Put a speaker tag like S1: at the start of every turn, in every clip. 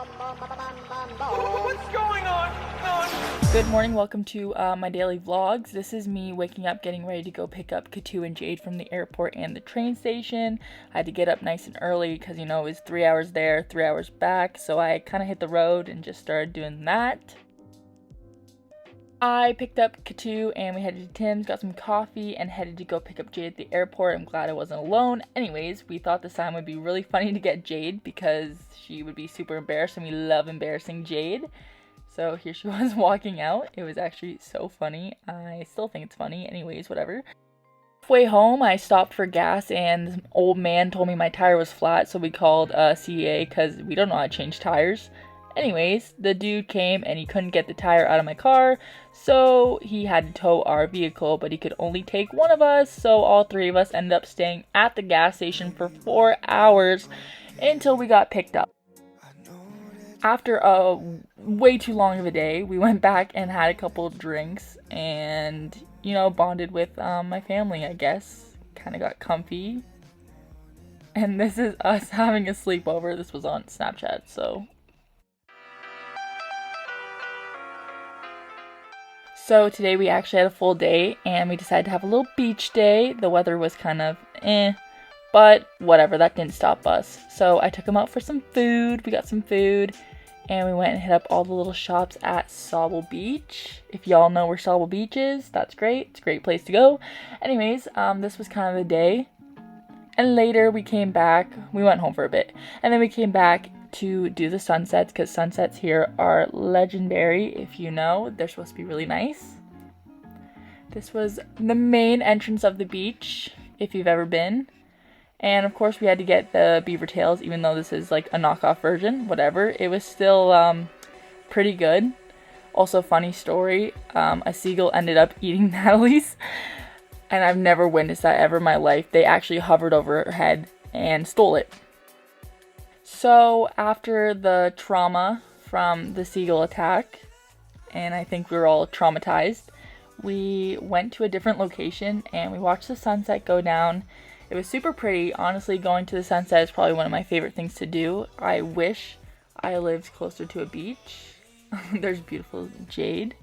S1: What's going on?
S2: Good morning, welcome to my daily vlogs. This is me waking up, getting ready to go pick up Katu and Jade from the airport and the train station. I had to get up nice and early because, you know, it was 3 hours there, 3 hours back. So I kind of hit the road and just started doing that. I picked up Katu and we headed to Tim's, got some coffee, and headed to go pick up Jade at the airport. I'm glad I wasn't alone. Anyways, we thought this time would be really funny to get Jade because she would be super embarrassed and we love embarrassing Jade. So here she was walking out. It was actually so funny. I still think it's funny. Anyways, whatever. Halfway home, I stopped for gas and this old man told me my tire was flat, so we called CEA because we don't know how to change tires. Anyways, the dude came and he couldn't get the tire out of my car, so he had to tow our vehicle, but he could only take one of us, so all three of us ended up staying at the gas station for 4 hours until we got picked up. After a way too long of a day, we went back and had a couple drinks and, you know, bonded with my family, I guess. Kind of got comfy. And this is us having a sleepover. This was on Snapchat, so... So today we actually had a full day and we decided to have a little beach day. The weather was kind of but whatever, that didn't stop us. So I took him out for some food. We got some food and we went and hit up all the little shops at Sauble Beach. If y'all know where Sauble Beach is, that's great. It's a great place to go. Anyways, this was kind of the day. And later we came back. We went home for a bit. And then we came back to do the sunsets because sunsets here are legendary. If you know, they're supposed to be really nice. This was the main entrance of the beach if you've ever been, and of course we had to get the beaver tails, even though this is like a knockoff version. Whatever, it was still pretty good. Also, funny story, a seagull ended up eating Natalie's, and I've never witnessed that ever in my life. They actually hovered over her head and stole it. So after the trauma from the seagull attack, and I think we were all traumatized, we went to a different location and we watched the sunset go down. It was super pretty. Honestly, going to the sunset is probably one of my favorite things to do. I wish I lived closer to a beach. There's beautiful Jade.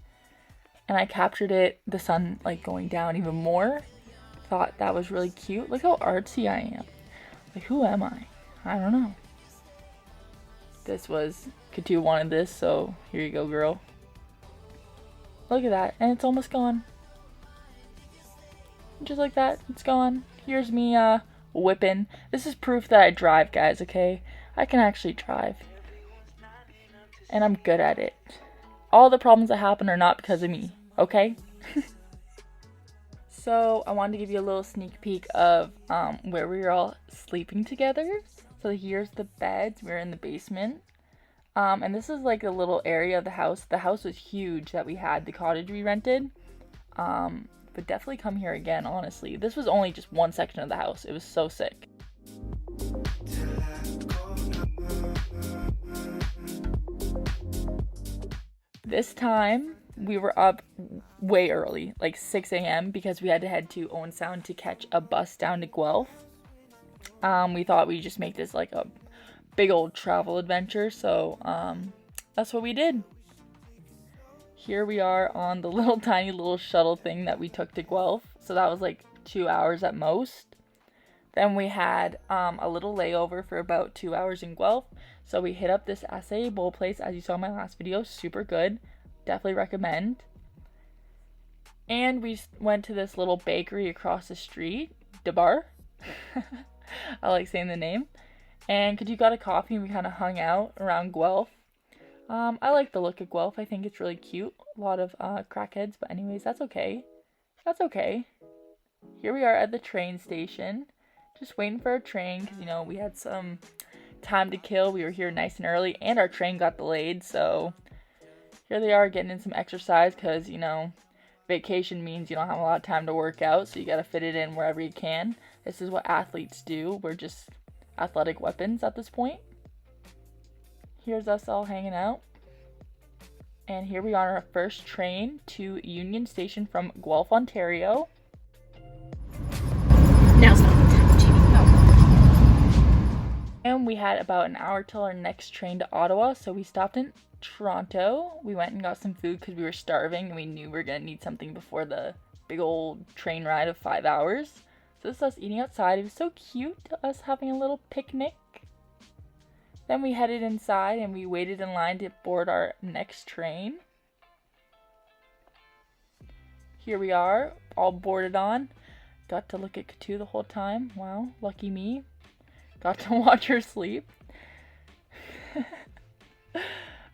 S2: And I captured it, the sun like going down even more. Thought that was really cute. Look how artsy I am. Like, who am I? I don't know. This was, Katu wanted this, so here you go, girl. Look at that, and it's almost gone. Just like that, it's gone. Here's me, whipping. This is proof that I drive, guys, okay? I can actually drive. And I'm good at it. All the problems that happen are not because of me, okay? So, I wanted to give you a little sneak peek of where we were all sleeping together. So here's the beds. We're in the basement. And this is like a little area of the house. The house was huge that we had, the cottage we rented. But definitely come here again, honestly. This was only just one section of the house. It was so sick. This time, we were up way early, like 6 a.m. because we had to head to Owen Sound to catch a bus down to Guelph. We thought we'd just make this like a big old travel adventure, so that's what we did. Here we are on the little tiny little shuttle thing that we took to Guelph, so that was like 2 hours at most. Then we had a little layover for about 2 hours in Guelph, so we hit up this acai bowl place, as you saw in my last video. Super good, definitely recommend. And we went to this little bakery across the street, Debar. I like saying the name. And Katu got a coffee and we kind of hung out around Guelph. I like the look of Guelph. I think it's really cute. A lot of crackheads, but anyways, that's okay. That's okay. Here we are at the train station. Just waiting for our train because, you know, we had some time to kill. We were here nice and early and our train got delayed. So here they are getting in some exercise because, you know, vacation means you don't have a lot of time to work out. So you got to fit it in wherever you can. This is what athletes do. We're just athletic weapons at this point. Here's us all hanging out. And here we are on our first train to Union Station from Guelph, Ontario.
S3: Now's not the time for TV.
S2: And we had about an hour till our next train to Ottawa, so we stopped in Toronto. We went and got some food because we were starving and we knew we were going to need something before the big old train ride of 5 hours. So this is us eating outside. It was so cute, us having a little picnic. Then we headed inside and we waited in line to board our next train. Here we are, all boarded on. Got to look at Katu the whole time. Wow, lucky me. Got to watch her sleep.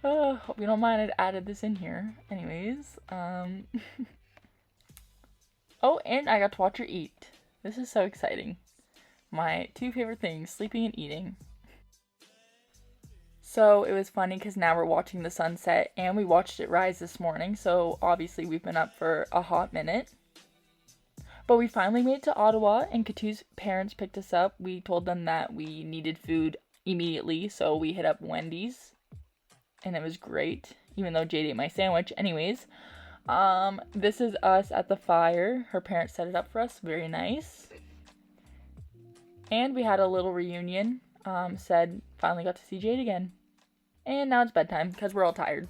S2: Oh, hope you don't mind I added this in here. Anyways, oh, and I got to watch her eat. This is so exciting. My two favorite things, sleeping and eating. So it was funny because now we're watching the sunset and we watched it rise this morning. So obviously we've been up for a hot minute. But we finally made it to Ottawa and Katu's parents picked us up. We told them that we needed food immediately. So we hit up Wendy's and it was great. Even though Jade ate my sandwich. Anyways, this is us at the fire. Her parents set it up for us. Very nice. And we had a little reunion. Said finally got to see Jade again. And now it's bedtime because we're all tired.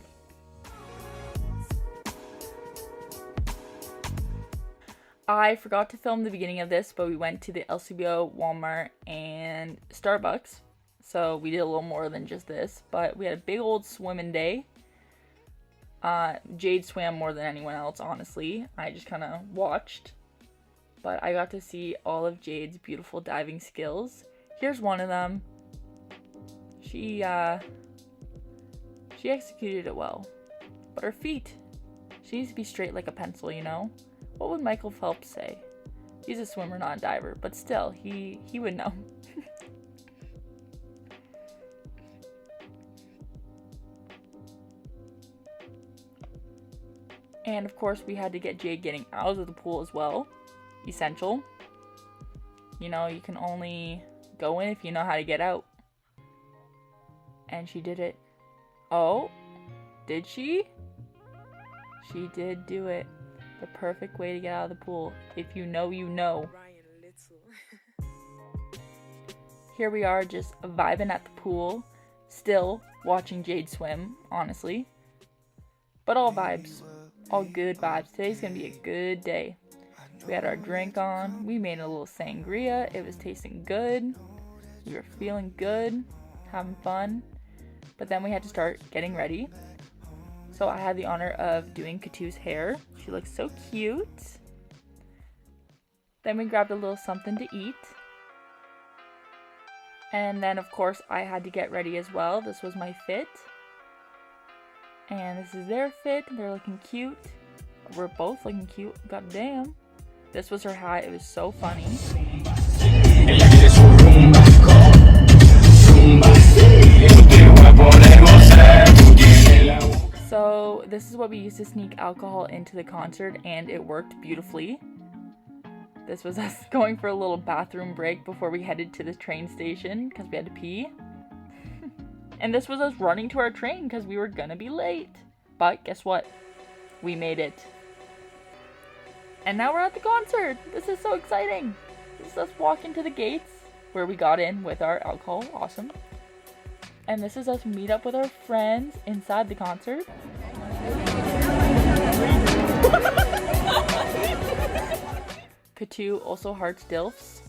S2: I forgot to film the beginning of this, but we went to the LCBO, Walmart, and Starbucks. So we did a little more than just this, but we had a big old swimming day. Jade swam more than anyone else, honestly. I just kind of watched. But I got to see all of Jade's beautiful diving skills. Here's one of them. She executed it well. But her feet, she needs to be straight like a pencil, you know? What would Michael Phelps say? He's a swimmer, not a diver, but still, he would know. And of course, we had to get Jade getting out of the pool as well. Essential. You know, you can only go in if you know how to get out. And she did it. Oh, did she? She did do it. The perfect way to get out of the pool. If you know, you know. Here we are just vibing at the pool. Still watching Jade swim, honestly. But all vibes. All good vibes. Today's gonna be a good day. We had our drink on. We made a little sangria. It was tasting good. We were feeling good. Having fun. But then we had to start getting ready. So I had the honor of doing Katu's hair. She looks so cute. Then we grabbed a little something to eat. And then of course I had to get ready as well. This was my fit. And this is their fit. They're looking cute. We're both looking cute. God damn. This was her hat. It was so funny. So this is what we used to sneak alcohol into the concert and it worked beautifully. This was us going for a little bathroom break before we headed to the train station because we had to pee. And this was us running to our train because we were gonna be late. But guess what? We made it. And now we're at the concert. This is so exciting. This is us walking to the gates where we got in with our alcohol. Awesome. And this is us meet up with our friends inside the concert. Katu also hearts DILFs.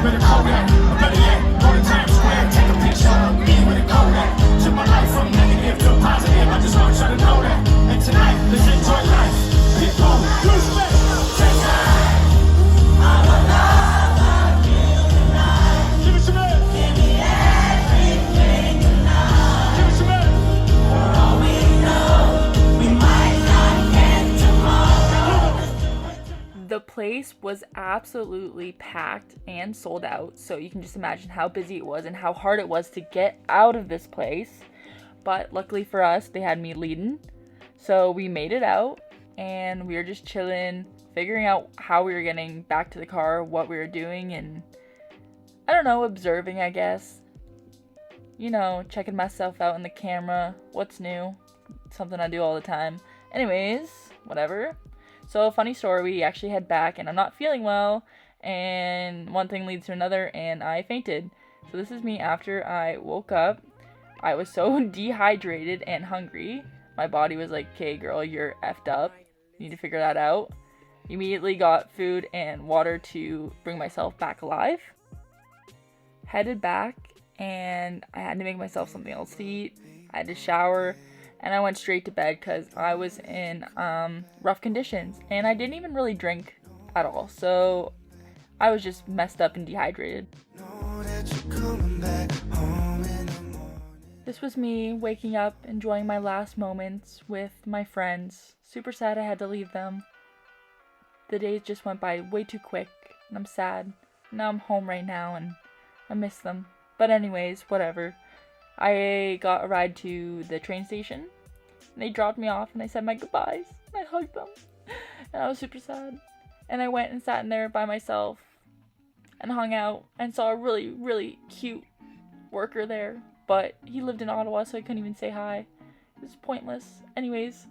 S3: with a Kodak. Better yet, go to Times Square, take a picture of me with a Kodak. Took my life from negative to positive, I just want you to know that. And tonight, let's enjoy life. Pitbull, respect. Take time. I'm alive, give it to me. Give me everything tonight. Give it to me. For all we know, we might not get tomorrow.
S2: The place was absolutely packed and sold out, so you can just imagine how busy it was and how hard it was to get out of this place. But luckily for us, they had me leading, so we made it out, and we were just chilling, figuring out how we were getting back to the car, what we were doing, and I don't know, observing, I guess. You know, checking myself out in the camera, what's new, something I do all the time. Anyways, whatever. So, funny story, we actually head back, and I'm not feeling well, and one thing leads to another, and I fainted. So this is me after I woke up. I was so dehydrated and hungry. My body was like, okay, girl, you're effed up. You need to figure that out. Immediately got food and water to bring myself back alive. Headed back, and I had to make myself something else to eat. I had to shower. And I went straight to bed because I was in rough conditions. And I didn't even really drink at all. So I was just messed up and dehydrated. This was me waking up, enjoying my last moments with my friends. Super sad I had to leave them. The days just went by way too quick. And I'm sad. Now I'm home right now and I miss them. But anyways, whatever. I got a ride to the train station, and they dropped me off, and I said my goodbyes, and I hugged them, and I was super sad, and I went and sat in there by myself, and hung out, and saw a really, really cute worker there, but he lived in Ottawa, so I couldn't even say hi. It was pointless. Anyways,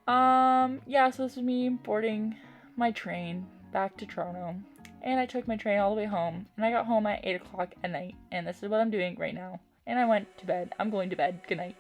S2: yeah, so this was me boarding my train back to Toronto, and I took my train all the way home, and I got home at 8 o'clock at night, and this is what I'm doing right now. And I went to bed. I'm going to bed. Good night.